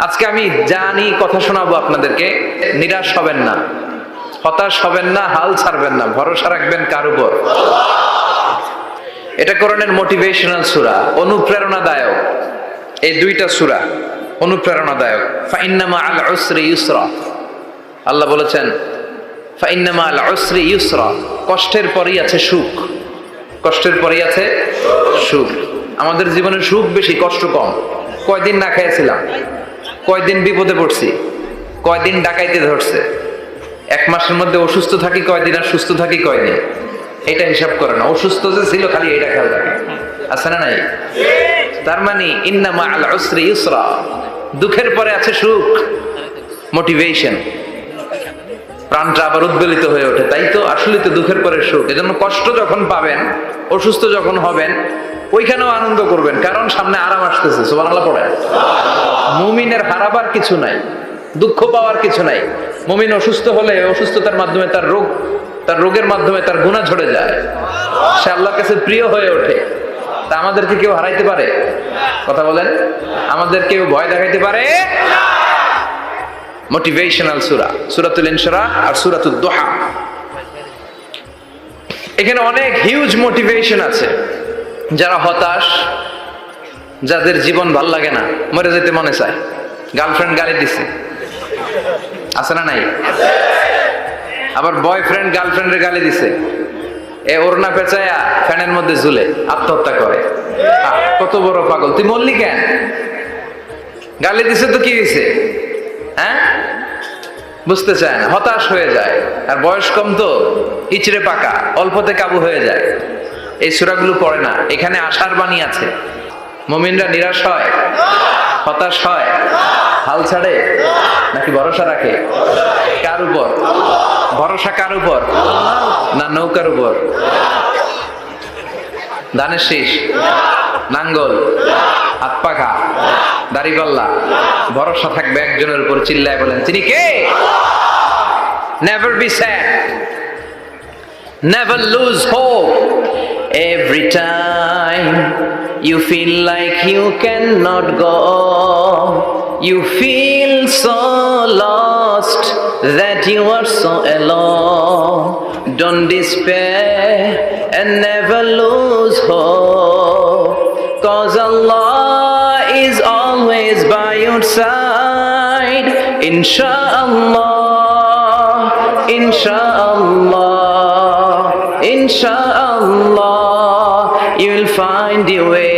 আজকে আমি জানি কথা শোনাবো আপনাদেরকে। নিরাশ হবেন না, হতাশ হবেন না, হাল ছাড়বেন না, ভরসা রাখবেন কার উপর? এটা কোরআনের মোটিভেশনাল সূরা, অনুপ্রেরণাদায়ক। এই দুইটা সূরা অনুপ্রেরণাদায়ক। ফাইন্না মাআল উসরি ইউসরা, আল্লাহ বলেছেন ফাইন্না মাআল উসরি ইউসরা, কষ্টের পরেই আছে সুখ। কষ্টের পরেই আছে সুখ। আমাদের জীবনে সুখ বেশি, কষ্ট কম। কয়দিন না খেয়েছিলাম, কয়দিন বিপদে পড়ছি, কয়দিন ডাকাইতে ধরছে, এক মাসের মধ্যে অসুস্থ থাকি কয়দিন, আর সুস্থ থাকি কয়দিন, এটা হিসাব করে না। অসুস্থ যে ছিল খালি এটা খেয়াল রাখে, আছে না নাই? তার মানে ইন্না মাআল উসরি ইউসরা, দুঃখের পরে আছে সুখ। মোটিভেশন, প্রাণটা আবার উদ্বেলিত হয়ে ওঠে। তাই তো, আসলে তো দুঃখের পরে সুখ। এজন্য কষ্ট যখন পাবেন, অসুস্থ যখন হবেন, ওইখানেও আনন্দ করবেন, কারণ সামনে আরাম আসতেছে। সুবহানাল্লাহ পড়েন। মুমিনের হারাবার কিছু নাই, দুঃখ পাওয়ার কিছু নাই। মুমিন অসুস্থ হলে অসুস্থতার মাধ্যমে তার রোগের মাধ্যমে তার গুনাহ ঝরে যায়, সে আল্লাহর কাছে প্রিয় হয়ে ওঠে। তা আমাদেরকে কেউ হারাইতে পারে? কথা বলেন, আমাদের কেউ ভয় দেখাইতে পারে? মোটিভেশনাল সূরা, সূরাতুল ইনশিরাহ আর সূরাতুদ দুহা। এখানে অনেক হিউজ মোটিভেশন আছে। যারা হতাশ, যাদের জীবন ভাল লাগে না, মরে যেতে মনে চায়, গার্লফ্রেন্ড গালি দিছে, আছে না নাই? আবার বয়ফ্রেন্ড গার্লফ্রেন্ডের গালি দিছে, ওড়না পেঁচায়া ফ্যানের মধ্যে ঝুলে আত্মহত্যা করে। কত বড় পাগল তুই, মরলি কেন? গালি দিছে তো কি হয়েছে? হ্যাঁ, বুঝতে চায় না, হতাশ হয়ে যায়। আর বয়স কম তো, ইচড়ে পাকা, অল্পতে কাবু হয়ে যায়। এই সূরাগুলো পড়ে না। এখানে আশার বাণী আছে। মুমিনরা নিরাশ হয়, হতাশ হয়, হাল ছাড়ে নাকি ভরসা রাখে? কার উপর ভরসা? কার উপর? না নৌকার উপর? ধানের শীষ, নাঙ্গল, হাত পাখা, দাড়িপাল্লা, ভরসা থাকবে একজনের উপর। চিল্লায় বলেন, তিনি কে? Never be sad, never lose hope. Every time you feel like you cannot go, you feel so lost that you are so alone. Don't despair and never lose hope, 'cause Allah is always by your side. Inshallah, inshallah, inshallah, you'll find your way.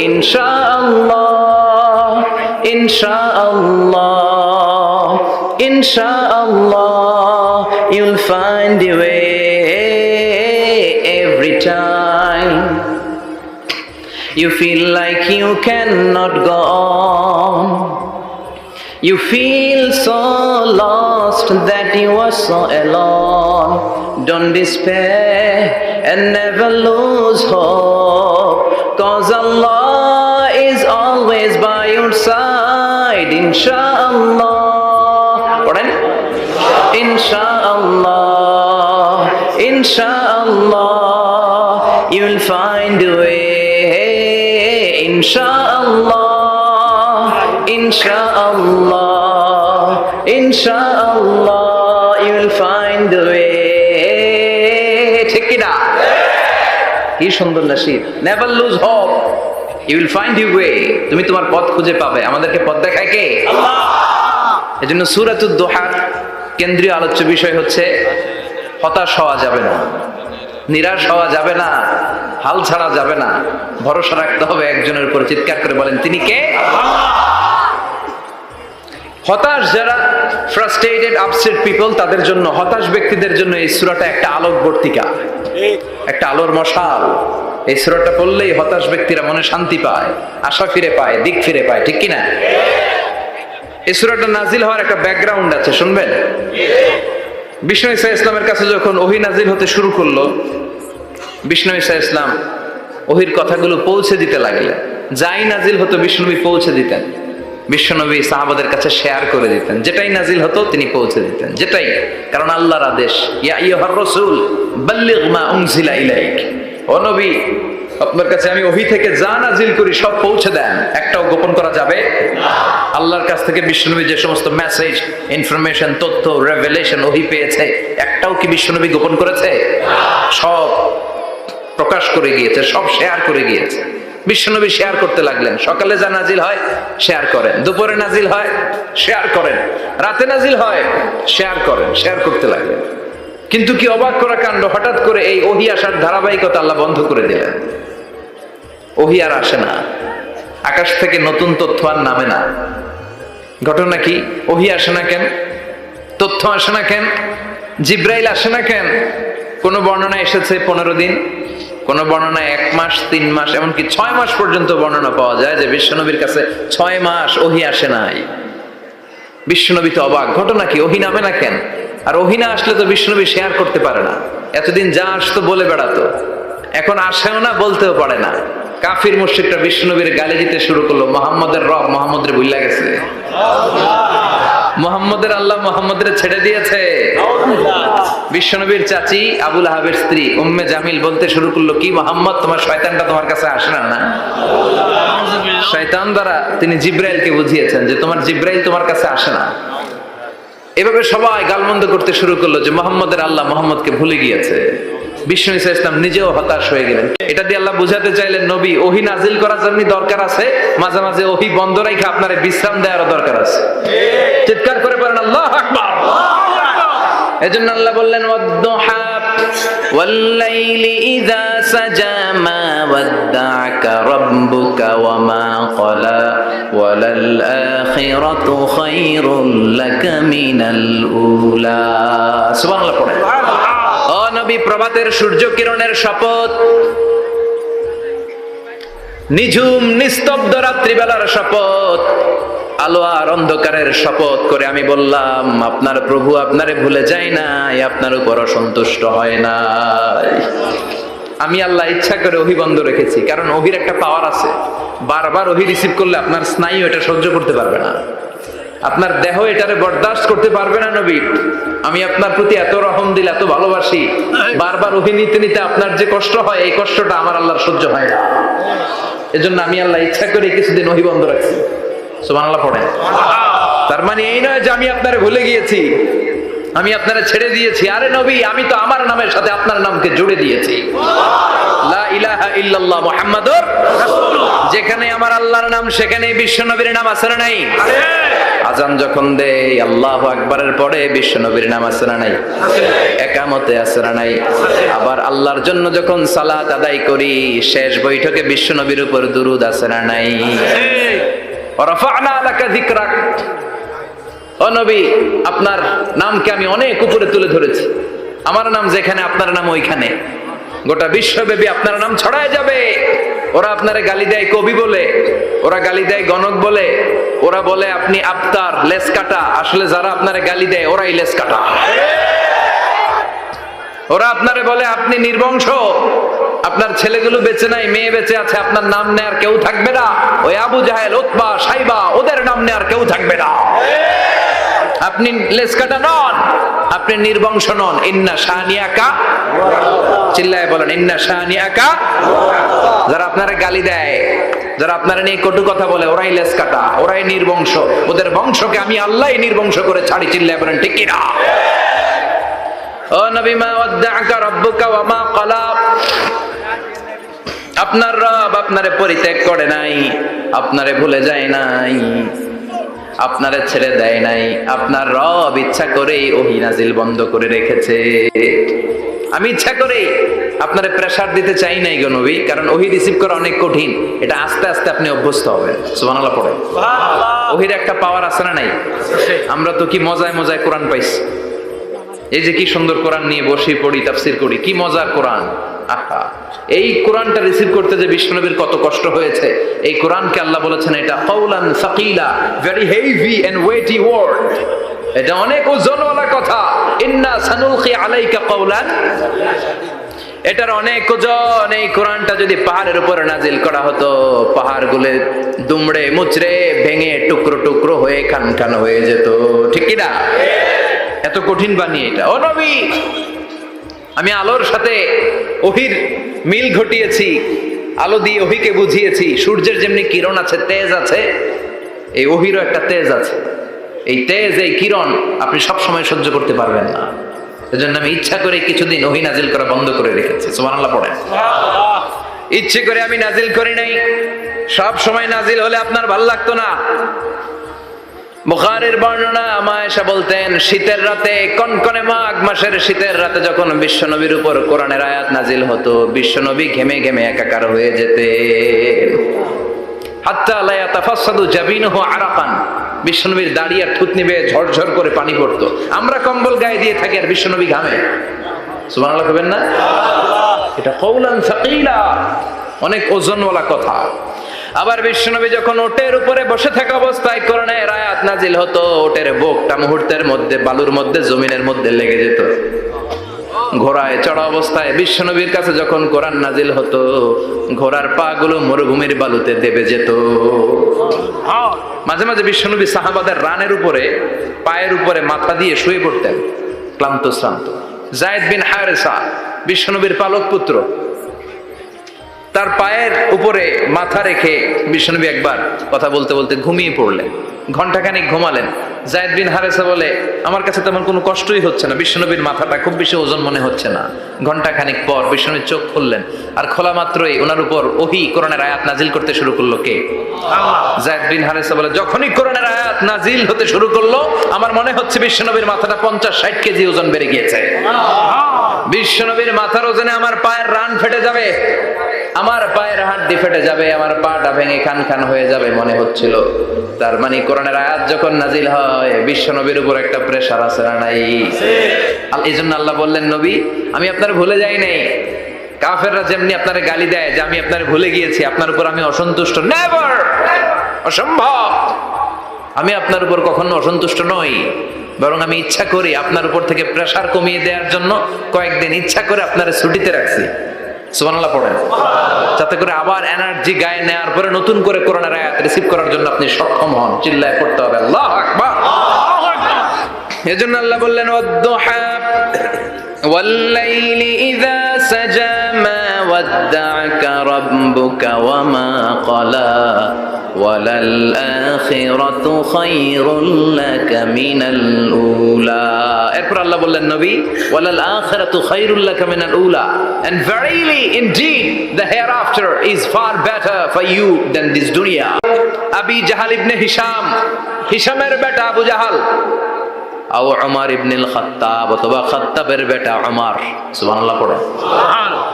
Inshallah, inshallah, inshallah, you'll find your way. Every time you feel like you cannot go on, you feel so lost that you are so alone. Don't despair and never lose hope, 'cause Allah is always by your side. Inshallah, inshallah, inshallah, you'll find a way. Inshallah, inshallah, inshallah, you'll find a way. ঠিক কি না? কি সুন্দর nasheed. Never lose hope, you will find your way. তুমি তোমার পথ খুঁজে পাবে। আমাদেরকে পথ দেখায় কে? আল্লাহ। এজন্য সূরাতুদ দুহার কেন্দ্রীয় আলোচ্য বিষয় হচ্ছে হতাশ হওয়া যাবে না, নিরাশ হওয়া যাবে না, হাল ছাড়া যাবে না, ভরসা রাখতে হবে একজনের উপর। চিৎকার করে বলেন, তিনি কে? হতাশ যারা, ফ্রাস্ট্রেটেড, আপসেট পিপল, তাদের জন্য, হতাশ ব্যক্তিদের জন্য এই সূরাটা একটা আলোকবর্তিকা, একটা আলোর মশাল। এই সূরাটা পড়লেই হতাশ ব্যক্তিরা মনে শান্তি পায়, আশা ফিরে পায়, দিক ফিরে পায়। ঠিক কিনা? এই সূরাটা নাজিল হওয়ার একটা ব্যাকগ্রাউন্ড আছে, শুনবেন? বিষ্ণু ঈসা ইসলামের কাছে যখন ওহী নাজিল হতে শুরু করলো, বিষ্ণু ঈসা ইসলাম ওহীর কথাগুলো পৌঁছে দিতে লাগলেন। যাই নাজিল হতো বিষ্ণুনবী পৌঁছে দিতেন। বিশ্বনবী সাহাবাদের কাছে শেয়ার করে দিতেন, যেটাই নাজিল হতো তিনি পৌঁছে দিতেন, যেটাই, কারণ আল্লাহর আদেশ, ইয়া আইয়ুহার রাসূল বাল্লিগ মা উনজিলা ইলাইক, ও নবী আপনার কাছে আমি ওহী থেকে যা নাজিল করি সব পৌঁছে দেন, একটাও গোপন করা যাবে না। আল্লাহর কাছ থেকে বিশ্বনবী যে সমস্ত মেসেজ, ইনফরমেশন, তথ্য, রেভেলেশন ওহী পেয়েছে, একটাও কি বিশ্বনবী গোপন করেছে? সব প্রকাশ করে গিয়েছে, সব শেয়ার করে গিয়েছে। বিশ্বনবী শেয়ার করতে লাগলেন। সকালে যা নাজিল হয় শেয়ার করেন, দুপুরে নাজিল হয় শেয়ার করেন, রাতে নাজিল হয় শেয়ার করেন, শেয়ার করতে লাগলেন। কিন্তু কি অবাক করা কাণ্ড, হঠাৎ করে এই ওহী আসার ধারাবাহিকতা আল্লাহ বন্ধ করে দিলেন। ওহী আর আসে না, আকাশ থেকে নতুন তথ্য আর নামে না। ঘটনা কি? ওহী আসে না কেন? তথ্য আসে না কেন? জিব্রাইল আসে না কেন? কোন বর্ণনা এসেছে 15 দিন, কোন বর্ণনা 1 মাস, 3 মাস, এমনকি 6 মাস পর্যন্ত বর্ণনা পাওয়া যায় যে বিশ্বনবীর কাছে 6 মাস ওহী আসে নাই। বিশ্বনবী তো অবাক, ঘটনা কি? ওহী নামে না কেন? আর ওহী না আসলে তো বিশ্বনবী শেয়ার করতে পারে না। এতদিন যা আসতো বলে বেড়াতো, এখন আসেও না, বলতেও পারে না। কাফির মুশরিকরা বিশ্বনবীর গালি দিতে শুরু করলো, মুহাম্মদের রব মুহাম্মদরে ভুইলা গেছে, মুহাম্মদের আল্লাহ মুহাম্মদের ছেড়ে দিয়েছে। বিশ্বনবীর চাচি আবু লাহাবের স্ত্রী উম্মে জামিল বলতে শুরু করলো, কি মুহাম্মদ, তোমার শয়তানটা তোমার কাছে আসে না? না, শয়তান দ্বারা তিনি জিব্রাইলকে বুঝিয়েছেন যে তোমার জিব্রাইল তোমার কাছে আসে না। এভাবে সবাই গালমন্দ করতে শুরু করলো যে মুহাম্মদের আল্লাহ মুহাম্মদকে ভুলে গিয়েছে। বিষ্ণু ঈসা ইসলাম নিজেও হতাশ হয়ে গেলেন। এটা দিয়ে আল্লাহ বুঝাতে চাইলেন, নবী ওহী নাজিল করার জন্য দরকার আছে, মাঝে মাঝে ওহী বন্ধ রাখা আপনার বিশ্রাম দেওয়ারও দরকার আছে। চিৎকার করে বলেন আল্লাহু আকবার। এজন্য আল্লাহ বললেন, ওয়াদ-দুহা ওয়াল-লাইলি ইযা সাজা মা ওয়াদ্দা'আকা রাব্বুকা ওয়া মা ক্বালা ওয়ালাল আখিরাতু খায়রুল লাকা মিনাল উলা। সুবহানাল্লাহ পড়েন। ও নবী, প্রভাতের সূর্য কিরণের শপথ, নিঝুম নিস্তব্ধ রাত্রিবেলার শপথ, আলো আর অন্ধকারের শপথ করে আমি বললাম, আপনার প্রভু আপনারে ভুলে যায় নাই, আপনার উপর অসন্তুষ্ট হয় নাই। আমি আল্লাহ ইচ্ছা করে ওহী বন্ধ রেখেছি, কারণ ওহীর একটা পাওয়ার আছে। বারবার ওহী রিসিভ করলে আপনার স্নায়ু এটা সহ্য করতে পারবে না, আপনার দেহ এটারে বরদাস্ত করতে পারবে না। নবী, আমি আপনার প্রতি এত রহম দিল, এত ভালোবাসি, বারবার ওহী নিতে নিতে আপনার যে কষ্ট হয়, এই কষ্টটা আমার আল্লাহর সহ্য হয় না। এজন্য আমি আল্লাহ ইচ্ছা করে কিছুদিন ওহী বন্ধ রাখছি। সুবহানাল্লাহ পড়েন। তার মানে এই নয় যে আমি আপনারে ভুলে গিয়েছি, আমি আপনারে ছেড়ে দিয়েছি। আরে নবী, আমি তো আমার নামের সাথে আপনার নামকে জুড়ে দিয়েছি। লা ইলাহা ইল্লাল্লাহ মুহাম্মাদুর রাসূলুল্লাহ। যেখানে আমার আল্লাহর নাম, সেখানে বিশ্বনবীর নাম আছে না নাই? আজান যখন দেই আল্লাহু আকবারের পরে বিশ্বনবীর নাম আছে না নাই? একামতে আছে না নাই? আবার আল্লাহর জন্য যখন সালাত আদায় করি, শেষ বৈঠকে বিশ্বনবীর উপর দুরূদ আছে না নাই? রাফা'না লাকা যিকরাক। ও নবী, আপনার নামকে আমি অনেক উপরে তুলে ধরেছি। আমার নাম যেখানে, আপনার নাম ওইখানে। গোটা বিশ্বব্যাপী আপনার নাম ছড়ায় যাবে। ওরা আপনারে গালি দেয় কবি বলে, ওরা গালি দেয় গণক বলে, ওরা বলে আপনি আবতার, লেস কাটা। আসলে যারা আপনারে গালি দেয় ওরাই লেস কাটা। ওরা আপনারে বলে আপনি নির্বংশ, আপনার ছেলেগুলো বেঁচে নাই, মেয়ে বেঁচে আছে, আপনার নাম নেয়ার কেউ থাকবে না। ওই আবু জাহেল, উতবা, সাইবা, ওদের নাম নেয়ার কেউ থাকবে না। আপনি লেস কাটা নন, আপনি নির্বংশ নন। ইন্না শানিয়াকা, চিল্লায় বলেন ইন্না শানিয়াকা। যারা আপনারে গালি দেয়, যারা আপনারা নিয়ে কটু কথা বলে, ওরাই লেস কাটা, ওরাই নির্বংশ। ওদের বংশকে আমি আল্লাহই নির্বংশ করে ছাড়ি। চিল্লায় বলেন ঠিক কি না? ও নবী, মা ওয়াদ্দা'আকা রাব্বুকা ওয়া মা ক্বালা। আপনার রব আপনারে পরিত্যাগ করে নাই, আপনারে ভুলে যায় নাই, আপনারে ছেড়ে দেয় নাই। আপনার রব ইচ্ছা করেই ওহী নাজিল বন্ধ করে রেখেছে। আমি ইচ্ছা করেই আপনারে প্রেসার দিতে চাই নাই গো নবী, কারণ ওহী রিসিভ করা অনেক কঠিন। এটা আস্তে আস্তে আপনি অভ্যস্ত হবেন। সুবহানাল্লাহ পড়ে। ওহীর একটা পাওয়ার আছে না নাই? আমরা তো কি মজায় মজায় কোরআন পাইছি। এই যে কি সুন্দর কোরআন নিয়ে বসে পড়ি, তাফসীর করি, কি মজার কোরআন। আহা, এই কোরআনটা রিসিভ করতে যে বিশ্বনবীর কত কষ্ট হয়েছে। এই কোরআনকে আল্লাহ বলেছেন এটা কাওলান সাকিলা, very heavy and weighty word. এটা অনেক ওজনওয়ালা কথা। ইন্না সানুলকি আলাইকা কাওলান, এটার অনেক ওজন। এই কোরআনটা যদি পাহাড়ের উপরে নাজিল করা হতো, পাহাড়গুলো দুমড়ে মুচড়ে ভেঙে টুকরো টুকরো হয়ে খান খান হয়ে যেত। ঠিক কি না? এত কঠিন বানিয়ে এটা। ও নবী, আমি আলোর সাথে ওহীর মিল ঘটিয়েছি, আলো দিয়ে ওহিকে বুঝিয়েছি সূর্যের যেমনি কিরণ আছে, তেজ আছে, এই ওহিরও একটা তেজ আছে। এই তেজ, এই কিরণ আপনি সবসময় সহ্য করতে পারবেন না। এজন্য আমি ইচ্ছা করে কিছুদিন ওহি নাজিল করা বন্ধ করে রেখেছি। সুবহানাল্লাহ পড়েন। ইচ্ছে করে আমি নাজিল করি নাই। সব সময় নাজিল হলে আপনার ভালো লাগতো না। বুখারীর বর্ণনা, মা আয়েশা বলতেন শীতের রাতে, কনকনে মাঘ মাসের শীতের রাতে যখন বিশ্বনবীর উপর কোরআনের আয়াত নাজিল হতো, বিশ্বনবী ঘেমে ঘেমে একাকার হয়ে যেতেন। হাত্তা লা ইয়াতাফাসসাদু জাবিনুহু আরাকান, বিশ্বনবীর দাড়ি আর থুতনি বেয়ে ঝরঝর করে পানি পড়তো। আমরা কম্বল গায়ে দিয়ে থাকি আর বিশ্বনবী ঘামে। সুবহানাল্লাহ কইবেন না? এটা কওলান সাকিলা, অনেক ওজনওয়ালা কথা। আবার বিশ্বনবী যখন ওটের উপরে বসে থাকা অবস্থায় কোরআনের আয়াত নাজিল হতো, ওটের বুকটা মুহূর্তের মধ্যে বালুর মধ্যে, জমিনের মধ্যে লেগে যেত। ঘোড়ায় চড়া অবস্থায় বিশ্বনবীর কাছে যখন কোরআন নাজিল হতো, ঘোড়ার পা গুলো মরুভূমির বালুতে দেবে যেত। মাঝে মাঝে বিশ্বনবী সাহাবাদের রানের উপরে, পায়ের উপরে মাথা দিয়ে শুয়ে পড়তেন, ক্লান্ত শ্রান্ত। যায়েদ বিন হারেসা, বিশ্বনবীর পালক পুত্র, তার পায়ের উপরে মাথা রেখে বিশ্বনবী একবার কথা বলতে বলতে ঘুমিয়ে পড়লেন। ঘন্টাখানিক ঘুমালেন। যায়েদ বিন হারেসা বলে, আমার কাছে তেমন কোনো কষ্টই হচ্ছে না, বিশ্বনবীর মাথাটা খুব বেশি ওজন মনে হচ্ছে না। ঘন্টাখানিক পর বিশ্বনবী চোখ খুললেন, আর খোলা মাত্রই ওনার উপর ওহী কোরআনের আয়াত নাজিল করতে শুরু করলো। কে? আল্লাহ। যায়েদ বিন হারেসা বলে, যখনই কোরআনের আয়াত নাজিল হতে শুরু করলো, আমার মনে হচ্ছে বিশ্বনবীর মাথাটা 50-60 কেজি ওজন বেড়ে গিয়েছে। বিশ্বনবীর মাথার ওজনে আমার পায়ের রান ফেটে যাবে, আমার পায়ের হাড্ডি ফেটে যাবে, আমার পাটা ভেঙে খান খান হয়ে যাবে মনে হচ্ছিল। তার মানে কোরআনের আয়াত যখন নাজিল হয়, বিশ্বনবীর উপর একটা প্রেসার আছে না নাই? এই জন্য আল্লাহ বললেন, নবী আমি আপনার ভুলে যাই নাই। কাফেররা যেমনি আপনারে গালি দেয় যে আমি আপনার ভুলে গিয়েছি, আপনার উপর আমি অসন্তুষ্ট, নেভার, অসম্ভব। আমি আপনার উপর কখনো অসন্তুষ্ট নই, বরং আমি ইচ্ছা করি আপনার উপর থেকে প্রেসার কমিয়ে দেওয়ার জন্য কয়েকদিন ইচ্ছা করে আপনারা ছুটিতে রাখছি। সুবহানাল্লাহ পড়েন, যাতে করে আবার এনার্জি গায়ে নেওয়ার পরে নতুন করে কোরআনের আয়াত রিসিভ করার জন্য আপনি সক্ষম হন। চিল্লায় পড়তে হবে আল্লাহু আকবার। এজন্য আল্লাহ বললেন, ওয়াদ-দুহা ওয়াল-লাইলি ইযা সাজা মা ওয়াদ্দা'আকা রাব্বুকা ওয়া মা ক্বালা ওয়ালাল আখিরাতু খায়রুল লাকা মিনাল উলা। এরপর আল্লাহ বললেন, নবী ওয়ালাল আখিরাতু খায়রুল লাকা মিনাল উলা, and verily indeed the hereafter is far better for you than this dunya. আবি জাহাল ইবনে হিশাম, হিশামের বেটা আবু জাহাল, আও উমর ইবনে আল খাত্তাব, অথবা খাত্তাবের বেটা উমর। সুবহানাল্লাহ পড়ে। সুবহানাল্লাহ।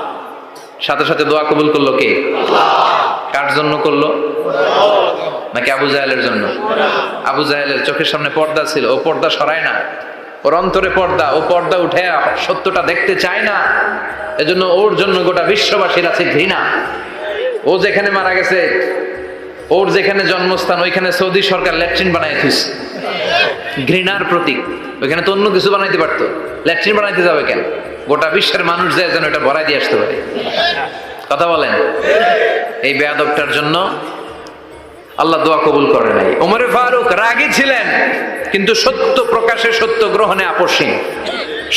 সাথে সাথে দোয়া কবুল করলো কে? কার জন্য করলো? নাকি আবু জাহেলের জন্য? আবু জাহেলের চোখের সামনে পর্দা ছিল, ও পর্দা সরায় না। ওর অন্তরে পর্দা, ও পর্দা উঠে সত্যটা দেখতে চায় না। এজন্য ওর জন্য গোটা বিশ্ববাসীর আছে ঘৃণা। ও যেখানে মারা গেছে, ওর যেখানে জন্মস্থান, ওইখানে সৌদি সরকার ল্যাট্রিন বানায় দিস, ঘৃণার প্রতীক। ওইখানে তো অন্য কিছু বানাইতে পারতো, ল্যাট্রিন বানাইতে যাবে কেন? গোটা বিশ্বের মানুষ যায় যেন এটা ভরাই দিয়ে আসতে পারে। কথা বলেন। এই বেয়াদবটার জন্য আল্লাহ দোয়া কবুল করে নাই। ওমরে ফারুক রাগী ছিলেন, কিন্তু সত্য প্রকাশে, সত্য গ্রহণে আপোষহীন।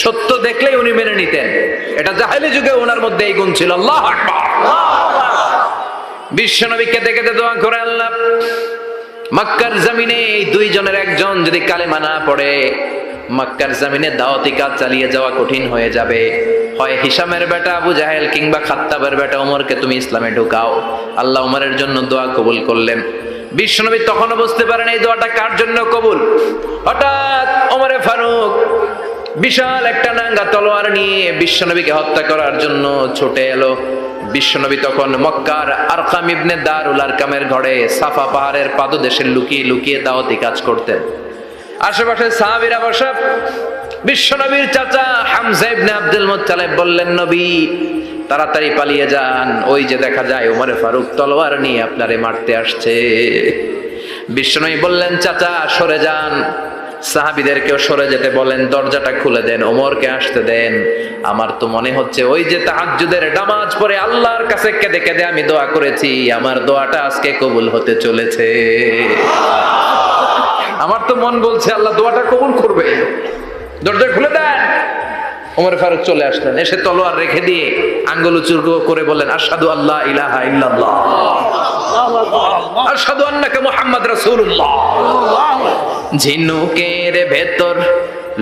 সত্য দেখলেই উনি মেনে নিতেন। এটা জাহেলি যুগে ওনার মধ্যে এই গুণ ছিল। আল্লাহু আকবার। বিশ্বনবী কেঁদে কেঁদে দোয়া করে, আল্লাহ মক্কার জমিনে এই দুইজনের একজন যদি কালেমা না পড়ে, মক্কার জমিনে দাওয়াতি কাজ চালিয়ে যাওয়া কঠিন হয়ে যাবে। হয় হিশামের বেটা আবু জাহেল কিংবা খাত্তাবের বেটা ওমরকে তুমি ইসলামে ঢুকাও। আল্লাহ ওমরের জন্য দোয়া কবুল করলেন। বিশ্বনবী তখনও বুঝতে পারেন এই দোয়াটা কার জন্য কবুল। হঠাৎ ওমরে ফারুক বিশাল একটা নাঙ্গা তলোয়ার নিয়ে বিশ্বনবীকে হত্যা করার জন্য ছুটে এলো। বিশ্বনবী তখন মক্কার আরকাম ইবনে দারুল আরকামের ঘরে সাফা পাহাড়ের পাদদেশে লুকিয়ে লুকিয়ে দাওয়াতি কাজ করতেন। আশেপাশে সাহাবীরা বসা। বিশ্বনবীর চাচা হামজা ইবনে আব্দুল মুত্তালিব বললেন, নবী তাড়াতাড়ি পালিয়ে যান, ওই যে দেখা যায় ওমরে ফারুক তলোয়ার নিয়ে আপনারে মারতে আসছে। বিশ্বনবী বললেন, চাচা সরে যান। সাহাবীদেরকেও সরে যেতে বলেন, দরজাটা খুলে দেন, ওমরকে আসতে দেন। আমার তো মনে হচ্ছে ওই যে তাহাজ্জুদের নামাজ পড়ে আল্লাহর কাছে কেঁদে কেঁদে আমি দোয়া করেছি, আমার দোয়াটা আজকে কবুল হতে চলেছে। আমার তো মন বলছে আল্লাহ দোয়াটা কবুল করবে। দরজা খুলে দেন। ওমর ফারুক চলে আসলেন, এসে তলোয়ার রেখে দিয়ে আঙ্গুল উঁচু করে বললেন, আশহাদু আল্লা ইলাহা ইল্লাল্লাহ আশহাদু আন্নাকা মুহাম্মদ রাসূলুল্লাহ। ঝিনুকের ভেতর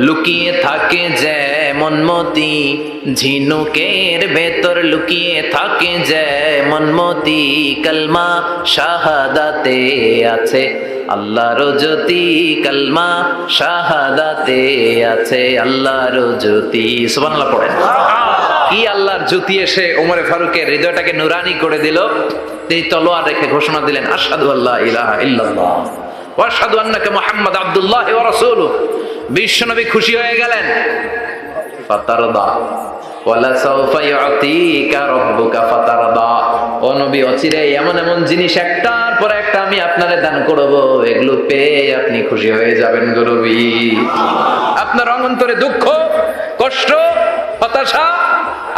লুকিয়ে থাকে যেমন মতি, ঝিনুকের ভেতর লুকিয়ে থাকে যেমন মতি, কালমা শাহাদাতে আছে আল্লাহর জ্যোতি, কালমা শাহাদাতে আছে আল্লাহর জ্যোতি। সুবহানাল্লাহ পড়েন। কি আল্লাহর জ্যোতি এসে ওমর ফারুকের হৃদয়টাকে নুরানি করে দিল। তিনি তলোয়ার রেখে ঘোষণা দিলেন, আশহাদু আল্লা ইলাহা ইল্লাল্লাহ ওয়া আশহাদু আন্নাকা মুহাম্মাদ আবদুল্লাহ ওয়া রাসূলুহু। বিশ্বনবী খুশি হয়ে গেলেন। ফাতারদা ওয়ালা সাউফা ইউতিকা রাব্বুকা ফাতারদা। ও নবী, অচিরেই এমন এমন জিনিস একটার পর একটা আমি আপনারে দান করব, এগুলো পেয়ে আপনি খুশি হয়ে যাবেন গো নবী। আপনার অন্তরে দুঃখ, কষ্ট, হতাশা,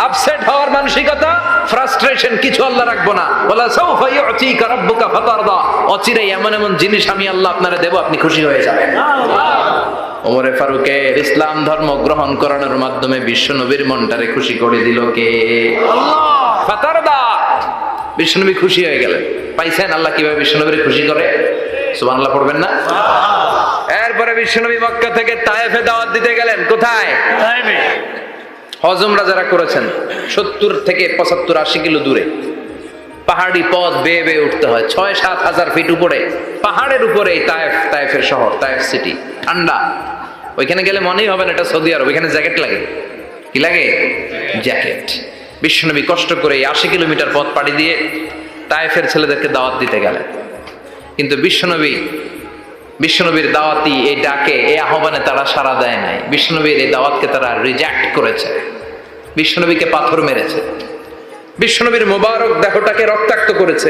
আপসেট হওয়ার মানসিকতা, ফ্রাস্ট্রেশন কিছু আল্লাহ রাখবো না। ওয়ালা সাউফা ইউতিকা রাব্বুকা ফাতারদা। অচিরেই এমন এমন জিনিস আমি আল্লাহ আপনারে দেব, আপনি খুশি হয়ে যাবেন। ওমরে ফারুকের ইসলাম ধর্ম গ্রহণ করানোর মাধ্যমে বিশ্বনবীর মনটারে খুশি করে দিল কে? আল্লাহ। ফাতারদা, বিশ্বনবী খুশি হয়ে গেলেন। পাইছেন আল্লাহ কিভাবে বিশ্বনবীর খুশি করে? সুবহানাল্লাহ পড়বেন না? এরপরে বিশ্বনবী মক্কা থেকে তায়েফে দাওয়াত দিতে গেলেন। কোথায়? তায়েফে। হজ উমরা যারা করেছেন 70 থেকে 75 80 কিলো দূরে পাহাড়ি পথ বেয়ে বেয়ে উঠতে হয়, 6-7 হাজার ফিট উপরে পাহাড়ের উপরে তায়েফের শহর, তায়েফ সিটি। ঠান্ডা, ওইখানে গেলে মনেই হবে না এটা সৌদি আরব। ওইখানে জ্যাকেট লাগে। কি লাগে? জ্যাকেট। বিশ্বনবী কষ্ট করে 80 কিলোমিটার পথ পাড়ি দিয়ে তায়েফের ছেলেদেরকে দাওয়াত দিতে গেলেন। কিন্তু বিশ্বনবীর দাওয়াতি এই ডাকে, এই আহ্বানে তারা সাড়া দেয় নাই। বিশ্বনবীর এই দাওয়াতকে তারা রিজেক্ট করেছে, বিশ্বনবীকে পাথর মেরেছে, বিশ্বনবীর মোবারক দেহটাকে রক্তাক্ত করেছে।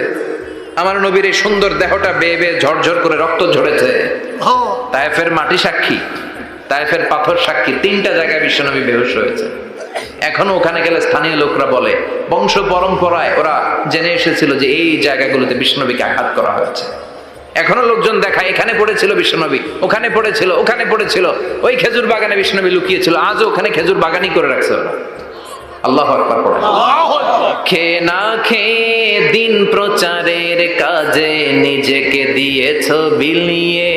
আমার নবীর এই সুন্দর দেহটা বেয়ে বেয়ে ঝরঝর করে রক্ত ঝরেছে। তায়েফের মাটি সাক্ষী, তায়েফের পাথর সাক্ষী। 3টা জায়গায় বিশ্বনবী বেহুশ হয়েছে। এখনো ওখানে গেলে স্থানীয় লোকরা বলে, বংশ পরম্পরায় ওরা জেনে এসেছিল যে এই জায়গাগুলোতে বিশ্বনবীকে আঘাত করা হয়েছে। এখনো লোকজন দেখায়, এখানে পড়েছিল বিশ্বনবী, ওখানে পড়েছিল, ওখানে পড়েছিল, ওই খেজুর বাগানে বিশ্বনবী লুকিয়েছিল। আজও ওখানে খেজুর বাগানই করে রাখছে ওরা। আল্লাহু আকবার পড়েন। খেয়ে না খেয়ে দিন প্রচারের কাজে নিজেকে দিয়েছ বিলিয়ে,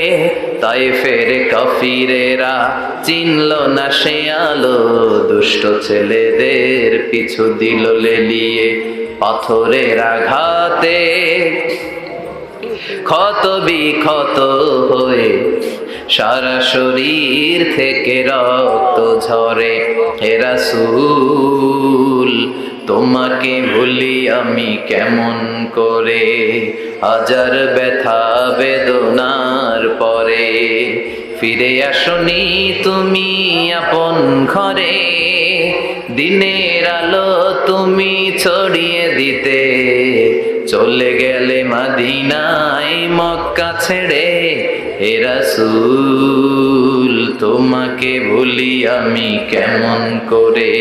তায়েফের কাফিরেরা চিনল না সে আলো, দুষ্ট ছেলেদের পিছু দিল লেলিয়ে, পাথরের আঘাতে ক্ষত বিক্ষত হয়ে সারা শরীর থেকে রক্ত ঝরে। হে রাসূল, তোমাকে ভুলি আমি কেমন করে, হাজার ব্যথা বেদনার পরে ফিরে আসনি তুমি আপন ঘরে, দিনের আলো তুমি ছড়িয়ে দিতে চলে গেলে মদিনায় মক্কা ছেড়ে। হে রাসূল, তোমাকে ভুলি আমি কেমন করে,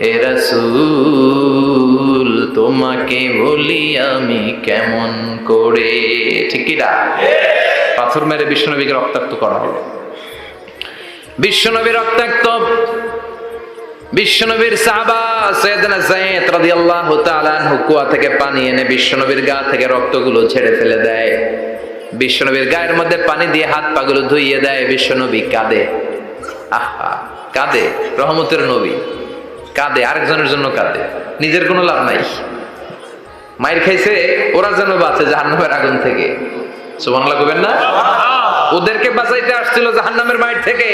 হে রাসূল, তোমাকে ভুলি আমি কেমন করে। ঠিক কি না? পাথর মেরে বিশ্বনবীকে রক্তাক্ত করা হলো। বিশ্বনবী রক্তাক্ত। বিশ্বনবীর সাহাবা সাইয়েদনা যায়েদ রাদিয়াল্লাহু তাআলা আনহু কুয়া থেকে পানি এনে বিশ্বনবীর গা থেকে রক্তগুলো ঝেড়ে ফেলে দেয়। বিশ্বনবীর গায়ের মধ্যে পানি দিয়ে হাত পাগুলো ধুইয়ে দেয়। বিশ্বনবী কাঁদে। আহা, কাঁদে। রহমতের নবী কাঁদে, আরেকজনের জন্য কাঁদে, নিজের কোনো লাভ নাই। মায়ের খাইছে, ওরা যেন বাঁচে জাহান্নামের আগুন থেকে। সুবহানাল্লাহ কইবেন না? ওদেরকে বাঁচাইতে আসছিল জাহান্নামের মায়ের থেকে,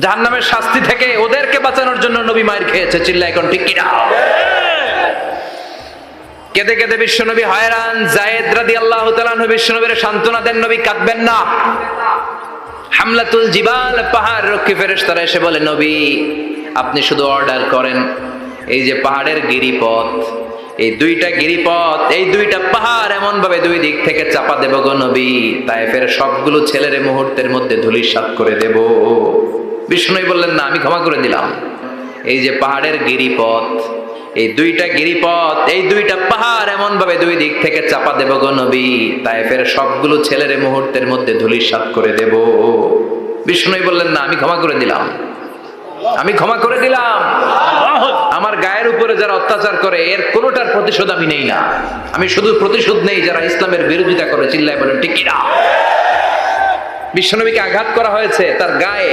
জাহান্নামের শাস্তি থেকে। ওদেরকে বাঁচানোর জন্য নবী মায়ের খেয়েছে। চিল্লা এখন ঠিক কিনা? কেঁদে কেঁদে বিশ্বনবী হয়রান। যায়েদ রাদিয়াল্লাহু তাআলা আনহু বিশ্বনবীর সান্ত্বনা দেন, নবী কাঁদবেন না। হামলাতুল জিবাল, পাহাড় রক্ষী ফেরেশতারা এসে বলে, নবী আপনি শুধু অর্ডার করেন, এই যে পাহাড়ের গিরিপথ, এই 2টা গিরিপথ, এই 2টা পাহাড় এমন ভাবে 2 দিক থেকে চাপা দেব গো নবী, তায়েফের সবগুলো ছেলের মুহূর্তের মধ্যে ধূলিসাৎ করে দেব। বিষ্ণু বললেন, না, আমি ক্ষমা করে দিলাম। এই যে পাহাড়ের গিরিপথ, এই 2টা গিরিপথ, এই 2টা পাহাড় এমন ভাবে 2 দিক থেকে চাপা দেব গো নবী, তায়েফের সবগুলো ছেলের মুহূর্তের মধ্যে ধূলিসাৎ করে দেব। বিষ্ণু বললেন, না, আমি ক্ষমা করে দিলাম। আমি ক্ষমা করে দিলাম। আমার গায়ের উপরে যারা অত্যাচার করে এর কোনোটার প্রতিশোধ আমি নেই না। আমি শুধু প্রতিশোধ নেই যারা ইসলামের বিরোধিতা করে। চিল্লায় বলেন ঠিক কিনা? বিশ্বনবীকে আঘাত করা হয়েছে, তার গায়ে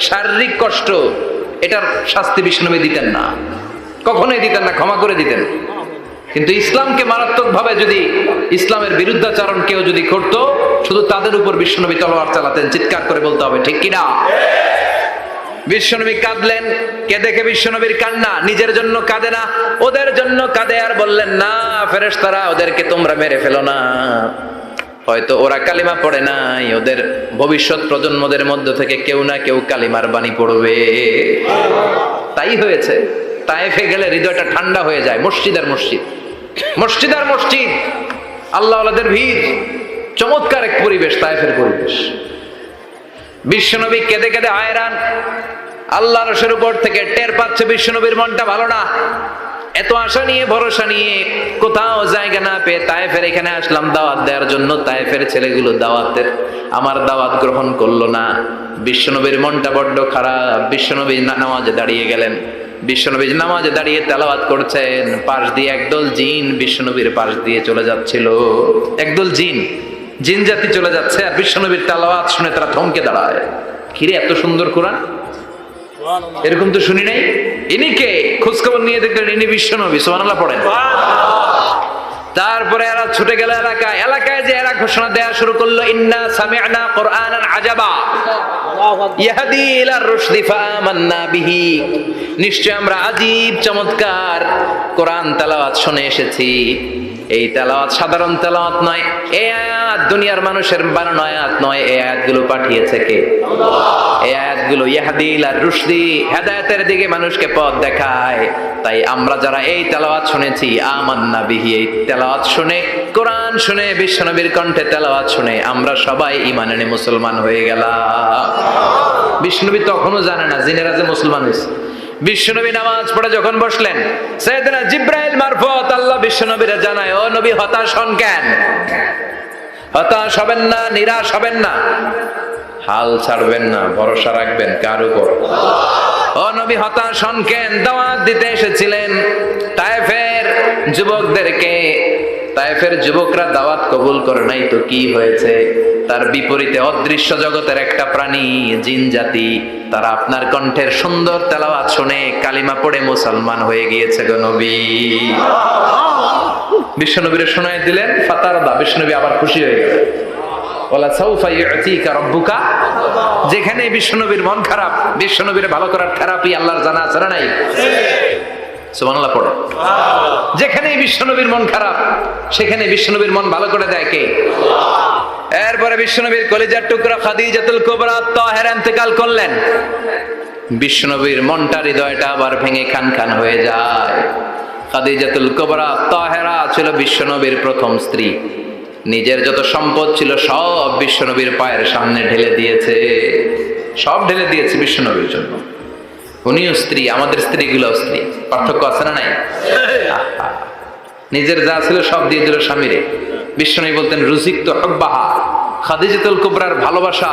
শারীরিক কষ্ট, এটার শাস্তি বিশ্বনবী দিতেন না, কখনোই দিতেন না, ক্ষমা করে দিতেন। কিন্তু ইসলামকে মারাত্মক ভাবে যদি ইসলামের বিরুদ্ধাচরণ কেউ যদি করত, শুধু তাদের উপর বিশ্বনবী তলোয়ার চালাতেন। চিৎকার করে বলতে হবে ঠিক কিনা? বিশ্বনবী কাঁদলেন। কে দেখে বিশ্বনবীর কান্না? নিজের জন্য কাঁদে না, ওদের জন্য কাঁদে। আর বললেন, না ফেরেশতারা, ওদেরকে তোমরা মেরে ফেলো না, হয়তো ওরা কালিমা পড়ে নাই, ওদের ভবিষ্যৎ প্রজন্মদের মধ্য থেকে কেউ না কেউ কালিমার বাণী পড়বে। তাই হয়েছে। তায়েফে গেলে হৃদয়টা ঠান্ডা হয়ে যায়। মসজিদ আর মসজিদ, মসজিদ আর মসজিদ, আল্লাহ ওয়ালাদের ভিড়, চমৎকার এক পরিবেশ তায়েফের পরিবেশ। বিশ্বনবী কেঁদে কেঁদে হায়রান। আল্লাহ রসের উপর থেকে টের পাচ্ছে বিশ্বনবীর মনটা ভালো না। এত আশা নিয়ে ভরসা নিয়ে কোথাও জায়গা না পেয়ে তায়েফের এখানে আসলাম দাওয়াত দেওয়ার জন্য। তায়েফের ছেলেগুলো আমার দাওয়াত গ্রহণ করলো না। বিশ্বনবীর মনটা বড্ড খারাপ। বিশ্বনবী নামাজে দাঁড়িয়ে গেলেন। বিশ্বনবী নামাজে দাঁড়িয়ে তেলাওয়াত করছেন। পাশ দিয়ে একদল জিন বিশ্বনবীর পাশ দিয়ে চলে যাচ্ছিল। একদল জিন জাতি চলে যাচ্ছে, আর বিশ্বনবীর তেলাওয়াত শুনে তারা থমকে দাঁড়ায়। কিরে, এত সুন্দর কোরআন, এরকম তো শুনি নাই। ইনি কে? খোঁজখবর নিয়ে দেখলেন ইনি বিশ্বনবী। সুবহানাল্লাহ পড়েন। তারপরে এরা ছুটে গেল এলাকায় যে এরা ঘোষণা দেয়া শুরু করলো, ইন্না সামি'না কুরআনান আজাবা ইয়াহদি ইলা রুশদি ফাআমান্না বিহি। নিশ্চয় আমরা আজীব চমৎকার কোরআন তেলাওয়াত শুনে এসেছি। এই তেলাওয়াত সাধারণ তেলাওয়াত নয়, এই আয়াত দুনিয়ার মানুষের বানানো আয়াত নয়। এই আয়াতগুলো পাঠিয়েছে কে? আল্লাহ। এই আয়াতগুলো ইয়াহদি ইলা রুশদি, হেদায়েতের দিকে মানুষকে পথ দেখায়। তাই আমরা যারা এই তেলাওয়াত শুনেছি, আমান্না বিহি, এই তেলাওয়াত শুনে, কোরআন শুনে, বিশ্বনবীর কণ্ঠে তেলাওয়াত শুনে আমরা সবাই ঈমান এনে মুসলমান হয়ে গেলাম। বিশ্বনবী তখনও জানে না জিনেরা যে মুসলমান হয়েছে। বিশ্বনবী নামাজ পড়ে যখন বসলেন, সাইয়েদনা জিবরাইল মারফত আল্লাহ বিশ্বনবীরে জানায়, ও নবী হতাশ হন কেন? হতাশ হবেন না, নিরাশ হবেন না, হাল ছাড়বেন না, ভরসা রাখবেন কার উপর? ও নবী হতাশ হন কেন? দাওয়াত দিতে এসেছিলেন তায়েফের যুবকদেরকে। তায়েফের যুবকরা দাওয়াত কবুল করে নাই তো কি হয়েছে? তার বিপরীতে অদৃশ্য জগতের একটা প্রাণী, জিন জাতি, তারা আপনার কণ্ঠের সুন্দর তেলাওয়াত শুনে কালিমা পড়ে মুসলমান হয়ে গিয়েছে গো নবী। বিশ্বনবীরে শোনায় দিলেন, ফাতারদা, বিশ্বনবী আবার খুশি হয়ে গেলেন। ওয়ালা সাউফা ইউতিকা রাব্বুকা। যেখানে বিশ্বনবীর মন খারাপ, বিশ্বনবীরে ভালো করার থেরাপি আল্লাহর জানা আছে না নাই? সুবহানাল্লাহ পড়ো। যেখানেই বিশ্বনবীর মন খারাপ, সেখানে বিশ্বনবীর মন ভালো করে দেয় কে? এরপরে বিশ্বনবীর কলিজার টুকরা খাদিজাতুল কুবরা তাহেরা ইন্তেকাল করলেন। বিশ্বনবীর মনটা, হৃদয়টা আবার ভেঙে খান খান হয়ে যায়। খাদিজাতুল কুবরা তাহেরা ছিল বিশ্বনবীর প্রথম স্ত্রী। নিজের যত সম্পদ ছিল সব বিশ্বনবীর পায়ের সামনে ঢেলে দিয়েছে। সব ঢেলে দিয়েছে বিশ্বনবীর জন্য। উনিও স্ত্রী, আমাদের স্ত্রীগুলো স্ত্রী। পার্থক্য আছে না নাই? নিজের যা ছিল সব দিয়ে দিল স্বামীরে। বিশ্বনবী বলতেন, রুজিকতু হুব্বাহা। খাদিজাতুল কুবরার ভালোবাসা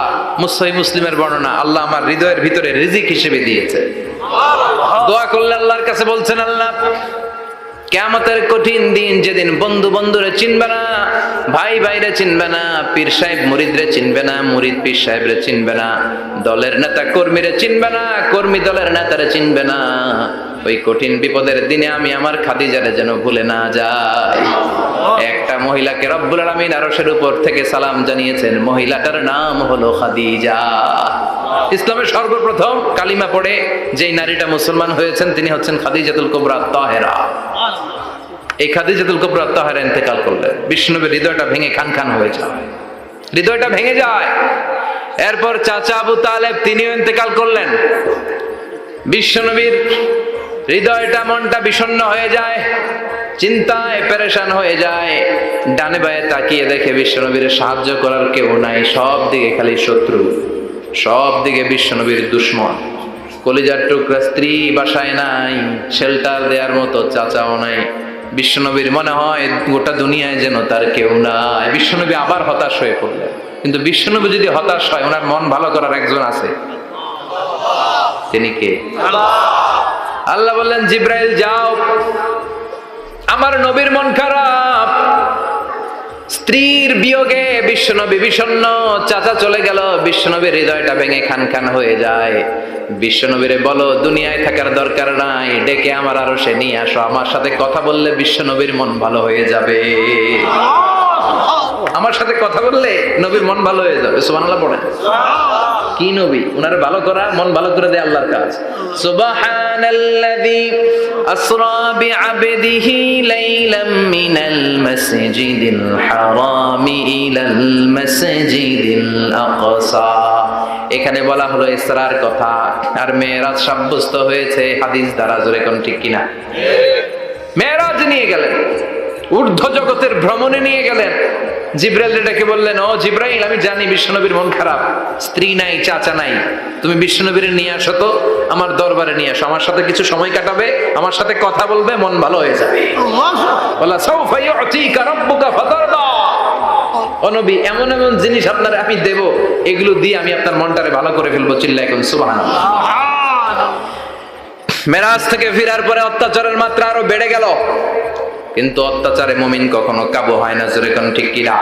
সহিহ মুসলিমের বর্ণনা, আল্লাহ আমার হৃদয়ের ভিতরে রিজিক হিসেবে দিয়েছে। দোয়া করলে আল্লাহর কাছে বলছেন, আল্লাহ কিয়ামতের কঠিন দিন, যেদিন বন্ধু বন্ধুরে চিনবে না, ভাই ভাইরে চিনবে না, পীর সাহেব মুরিদরে চিনবে না, মুরিদ পীর সাহেবরে চিনবে না, দলের নেতা কর্মীরে চিনবে না, কর্মী দলের নেতারে চিনবে না, ওই কঠিন বিপদের দিনে আমি আমার খাদিজারে যেন ভুলে না যাই। একটা মহিলাকে রব্বুল আলামিন আরশের উপর থেকে সালাম জানিয়েছেন, মহিলাটার নাম হলো খাদিজা। ইসলামের সর্বপ্রথম কালিমা পড়ে যেই নারীটা মুসলমান হয়েছেন তিনি হচ্ছেন খাদিজাতুল কুবরা তাহেরা। এই খাদিজাতুল কুবরা তাহেরা ইন্তেকাল করলেন। বিশ্বনবীর হৃদয়টা ভেঙে খান খান হয়ে যায়, হৃদয়টা ভেঙে যায়। এরপর চাচা আবু তালেব তিনিও ইন্তেকাল করলেন। বিশ্বনবীর হৃদয়টা, মনটা বিষণ্ণ হয়ে যায়, চিন্তায় পেরেশান হয়ে যায়। ডানে বায়ে তাকিয়ে দেখে বিশ্বনবীর সাহায্য করার কেউ নাই, সব দিকে খালি শত্রু, সব দিকে বিশ্বনবীর দুশ্মন। কলিজার টুকরা স্ত্রী বাসায় নাই, শেল্টার দেওয়ার মতো চাচাও নাই। বিশ্বনবীর মনে হয় গোটা দুনিয়ায় যেন তার কেউ নাই। বিশ্বনবী আবার হতাশ হয়ে পড়লেন। কিন্তু বিশ্বনবী যদি হতাশ হয়, ওনার মন ভালো করার একজন আছে। তিনি কে? আল্লাহ বললেন, জিব্রাইল যাও, আমার নবীর মন খারাপ, স্ত্রীর বিয়োগে বিশ্বনবী বিষণ্ণ, চাচা চলে গেল, বিশ্বনবীর হৃদয়টা ভেঙে খান খান হয়ে যায়। বিশ্বনবীরে বলো দুনিয়ায় থাকার দরকার নাই, ডেকে আমার আরশে নিয়ে আসো, আমার সাথে কথা বললে বিশ্বনবীর মন ভালো হয়ে যাবে। আমার সাথে কথা বললে নবীর মন ভালো হয়ে যাবে। সুবহানাল্লাহ পড়েন। কি নবী? উনারে ভালো করা, মন ভালো করে দেয় আল্লাহর কাজ। সুবহানাল্লাযী আসরা বিআবদিহি লাইলাম মিনাল মাসজিদিল হারামি ইলাল মাসজিদিল আকসা। এখানে বলা হলো ইসরার কথা, আর মেরাজ সাব্যস্ত হয়েছে হাদিস দ্বারা। জোরে কোন ঠিক কিনা? মেরাজ নিয়ে গেলেন, ঊর্ধ্ব জগতের ভ্রমণে নিয়ে গেলেন। জিব্রাইল ডেকে বললেন, ও জিব্রাইল, আমি জানি বিশ্বনবীর মন খারাপ, স্ত্রী নাই, চাচা নাই, তুমি বিশ্বনবীর নিয়ে আসো তো, আমার দরবারে নিয়ে আসো, আমার সাথে কিছু সময় কাটাবে, আমার সাথে কথা বলবে, মন ভালো হয়ে যাবে। ওয়ালা সাউফা ইউতিকা রাব্বুকা ফাতারদা। ও নবী, এমন এমন জিনিস আপনার আমি দেব, এগুলো দিয়ে আমি আপনার মনটারে ভালো করে ফেলবো। চিল্লায় এখন সুবহানাল্লাহ। মেরাজ থেকে ফেরার পরে অত্যাচারের মাত্রা আরো বেড়ে গেল, কিন্তু অত্যাচারে মুমিন কখনো কাবু হয় না। জোরে কোন ঠিক কিনা?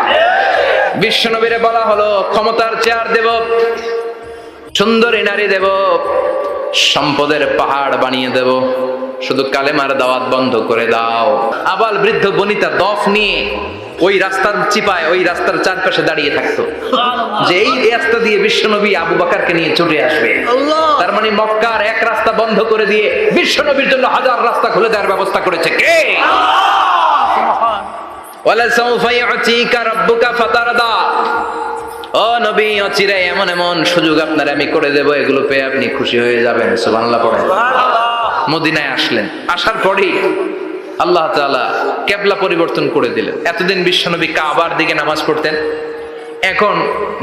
বিশ্বনবীরে বলা হলো, ক্ষমতার চেয়ার দেব, সুন্দরী নারী দেব, সম্পদের পাহাড় বানিয়ে দেব, শুধু কালেমার দাওয়াত বন্ধ করে দাও। আবাল বৃদ্ধ বনিতা দফ নিয়ে ওই রাস্তার চিপায়, ওই রাস্তার চারপাশে দাঁড়িয়ে থাকতো, যে এই রাস্তা দিয়ে বিশ্বনবী আবু বকরকে নিয়ে ছুটে আসবে। তার মানে মক্কার এক রাস্তা বন্ধ করে দিয়ে বিশ্বনবীর জন্য হাজার রাস্তা খুলে দেওয়ার ব্যবস্থা করেছে কে? ওয়ালা সাউফা ইউতিকা রাব্বুকা ফাতারদা। ও নবী, অচিরে এমন এমন সুযোগ আপনার আমি করে দেব, এগুলো পেয়ে আপনি খুশি হয়ে যাবেন। সুবহানাল্লাহ পড়েন। মদিনায় আসলেন, আসার পরেই আল্লাহ তাআলা কিবলা পরিবর্তন করে দিলেন। এতদিন বিশ্বনবী কাবার দিকে নামাজ পড়তেন, এখন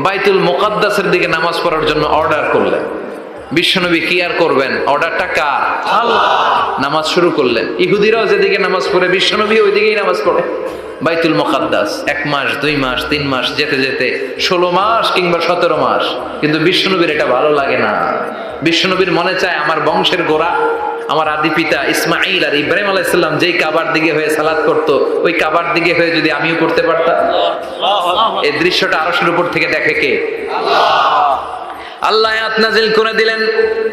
বাইতুল মুকাদ্দাসের দিকে নামাজ পড়ার জন্য অর্ডার করলেন। বিশ্বনবী কি আর করবেন, অর্ডারটা কার? আল্লাহ। নামাজ শুরু করলেন। ইহুদিরাও যেদিকে নামাজ পড়ে বিশ্বনবী ওই দিকেই নামাজ পড়ে। বাইতুল মুকাদ্দাস 1 মাস 2 মাস 3 মাস যেতে যেতে 16 মাস কিংবা 17 মাস, কিন্তু বিশ্বনবীর এটা ভালো লাগে না। বিশ্বনবীর মনে চায় আমার বংশের গোড়া, আমার আদি পিতা ইসমাইল আর ইব্রাহিম আলাইহিস সালাম যেই কাবার দিকে হয়ে সালাত করতো, ওই কাবার দিকে হয়ে যদি আমিও করতে পারতাম। এই দৃশ্যটা আরশের উপর থেকে দেখে কে? আল্লাহ আয়াত নাযিল করে দিলেন,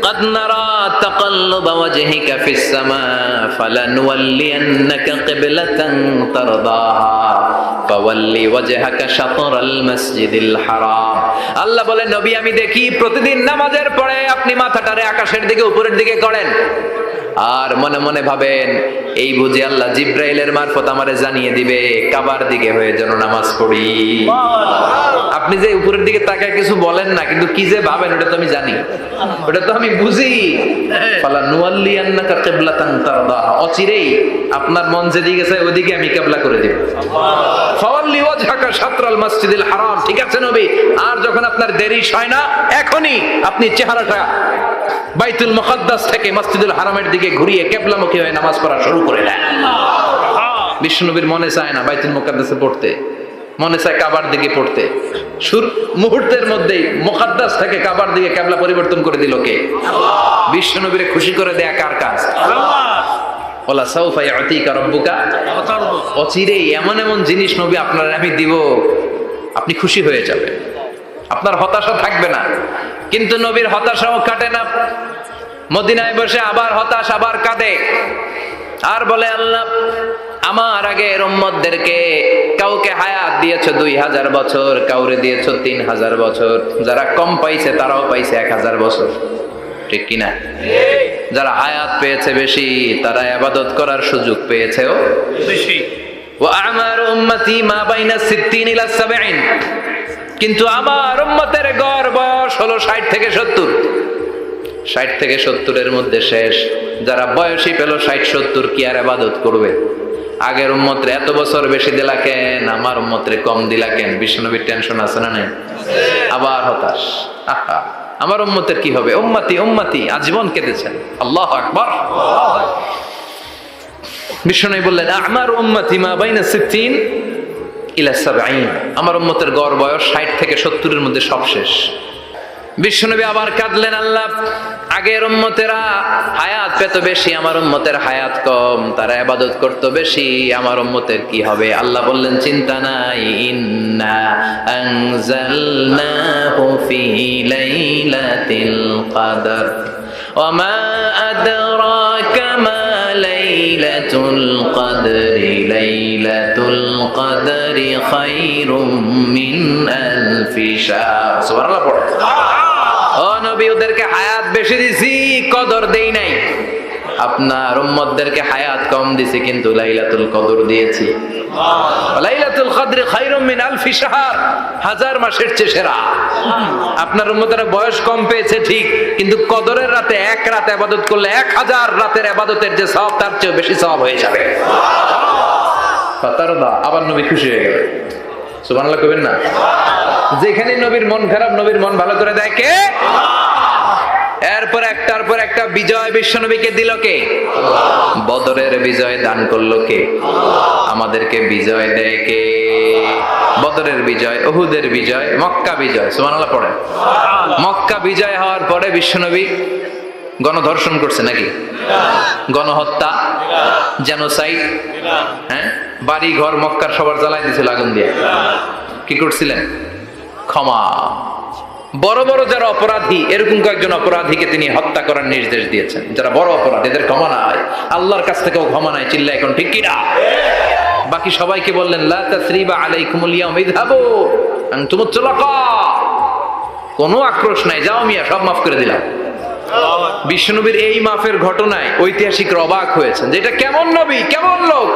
ক্বাদ নারা তাকাল্লুবা ওয়াজহিকা ফিস সামা ফালানুওয়াল্লিয়ান্নাকা কিবলাতান তারদাহা ফাওয়াল্লি ওয়াজহাকা শাতরাল মাসজিদিল হারাম। আল্লাহ বলে, নবী আমি দেখি প্রতিদিন নামাজের পরে আপনি মাথাটারে আকাশের দিকে, উপরের দিকে করেন, আর মনে মনে ভাবেন এই বুঝি আল্লাহ জিব্রাইলের মারফত আমারে জানিয়ে দিবে কাবার দিকে হয়ে যেন নামাজ পড়ি। আপনি যে উপরের দিকে তাকায় কিছু বলেন না, কিন্তু কি যে ভাবেন ওটা তো আমি জানি, ওটা তো আমি বুঝি। ফালা নুওয়াল্লিয়ান্নাকা কিবলাতান তারদাহা, অচিরেই আপনার মন যেদিকে চায় ওইদিকে আমি কিবলা করে দেব। ফাওয়াল্লি ওয়াজহাকা শাতরাল মাসজিদিল হারাম। ঠিক আছে নবী, আর যখন আপনার দেরি হয় না, এখনই আপনি চেহারাটা বাইতুল মুকাদ্দাস থেকে মসজিদুল হারামের দিকে ঘুরিয়ে কিবলামুখী হয়ে নামাজ পড়া শুরু করে দেন। বিশ্বনবীর মনে চায় না বাইতুল মুকাদ্দাসে পড়তে, মনে চায় কাবার দিকে পড়তে। মুহূর্তের মধ্যেই মুকাদ্দাস থেকে কাবার দিকে কিবলা পরিবর্তন করে দিল কে? বিশ্বনবীরে খুশি করে দেয়া কার কাজ? ওয়ালা সাউফা ইউতিকা রাব্বুকা ফাতারদা। অচিরেই এমন এমন জিনিস নবী আপনার আমি দিব, আপনি খুশি হয়ে যাবেন, আপনার হতাশা থাকবে না। কিন্তু নবীর হতাশাও কাটে না। মদিনায় বসে আবার হতাশ, আবার কাঁদে, আর বলে, আল্লাহ আমার আগের উম্মতদেরকে কাউকে হায়াত দিয়েছো 2000 বছর, কাউরে দিয়েছো 3000 বছর, যারা কম পাইছে তারাও পাইছে 1000 বছর। ঠিক কিনা? যারা হায়াত পেয়েছে বেশি, তারা ইবাদত করার সুযোগ পেয়েছেও বেশি। ওয়া আমারু উম্মতি মা বাইনা 60 ইলা 70, কিন্তু আমার উম্মতের গড় বয়স হলো 60 থেকে 70। 60 থেকে 70 এর মধ্যে শেষ। যারা বয়সী পেল 60-70, কি আর ইবাদত করবে? আগের উম্মতরে এত বছর বেশি দিলা কেন, আমার উম্মতরে কম দিলা কেন? বিশ্বনবীর টেনশন আছে না নাই? আবার হতাশ, আহা আমার উম্মতের কি হবে? উম্মতি উম্মতি আজীবন কেঁদেছেন। আল্লাহু আকবার। বিশ্বনবী বললেন, আমার উম্মতি মা বাইনা 60 ইলা 70, আমার উম্মতের গড় বয়স 60 থেকে 70 এর মধ্যে সব শেষ। বিশ্বনবী আবার কাঁদলেন, আল্লাহ আগের উম্মতেরা হায়াত পেত বেশি, আমার উম্মতের হায়াত কম, তারা ইবাদত করত বেশি, আমার উম্মতের কি হবে? আল্লাহ বললেন চিন্তা নাই, ইন্না আনজালনাহু ফি লাইলাতিল কদর ওয়া মা আদরাকা মা লাইলাতুল কদরি লাইলাতুল কদরি খায়রুম মিন আলফি শাহর। সুবহানাল্লাহ পড়ো। ও নবী, ওদেরকে হায়াত বেশি দিছি, কদর দেই নাই। আপনার উম্মতদেরকে হায়াত কম দিছি, কিন্তু লাইলাতুল কদর দিয়েছি। লাইলাতুল কদর খায়রুম মিন আলফি শাহর, হাজার মাসের চেয়ে সেরা। আপনার উম্মতেরা বয়স কম পেয়েছে ঠিক, কিন্তু কদরের রাতে এক রাত ইবাদত করলে 1000 রাতের ইবাদতের যে সওয়াব, তার চেয়ে বেশি সওয়াব হয়ে যাবে। ফাতারদা, আবার নবী খুশি হয়ে গেলেন। সুবহানাল্লাহ কইবেন না? যেখানে নবীর মন খারাপ, নবীর মন ভালো করে দেয় কে? এরপর একটার পর একটা বিজয় বিশ্বনবীকে দিল কে? বদরের বিজয় দান করলো কে? আমাদেরকে বিজয় দেয় কে? বদরের বিজয়, উহুদের বিজয়, মক্কা বিজয়। সুবহানাল্লাহ পড়ে। মক্কা বিজয় হওয়ার পরে বিশ্বনবী গণধর্ষণ করছে নাকি? গণহত্যা, জেনোসাইড, হ্যাঁ, বাড়ি ঘর মক্কার সবার জ্বালাই দিয়েছিল আগুন দিয়ে। কি করছিলেন? ক্ষমা। বড় বড় যারা অপরাধী, এরকম কয়েকজন অপরাধীকে তিনি হত্যা করার নির্দেশ দিয়েছেন। যারা বড় অপরাধী, এদের ক্ষমা নাই, আল্লাহর কাছ থেকেও ক্ষমা নাই। চিল্লা এখন ঠিক কিনা? বাকি সবাইকে বললেন লা তাসরিবা আলাইকুমুল ইয়াউম ইযহাবু আনতুমুত তুলাকা, কোনো আক্রোশ নাই, যাও মিয়া, সব মাফ করে দিলাম। বিশ্বনবীর এই মাফের ঘটনায় ঐতিহাসিকরা অবাক হয়েছেন যে এটা কেমন নবী, কেমন লোক,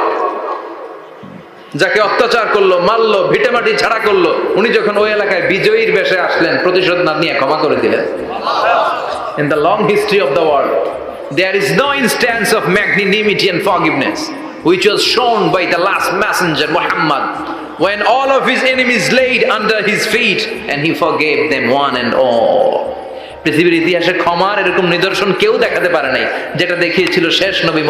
যাকে অত্যাচার করলো, মারলো, ভিটেমাটি ছাড়া করলো, উনি যখন ওই এলাকায় বিজয়ীর বেশে আসলেন, প্রতিশোধ না নিয়ে ক্ষমা করে দিলেন। In the long history of the world, there is no instance of magnanimity and forgiveness which was shown by the last messenger Muhammad, when all of his enemies laid under his feet and he forgave them one and all. পৃথিবীর ইতিহাসে ক্ষমার এরকম নিদর্শন কেউ দেখাতে পারে নাই, যেটা দেখিয়েছিল শেষ নবী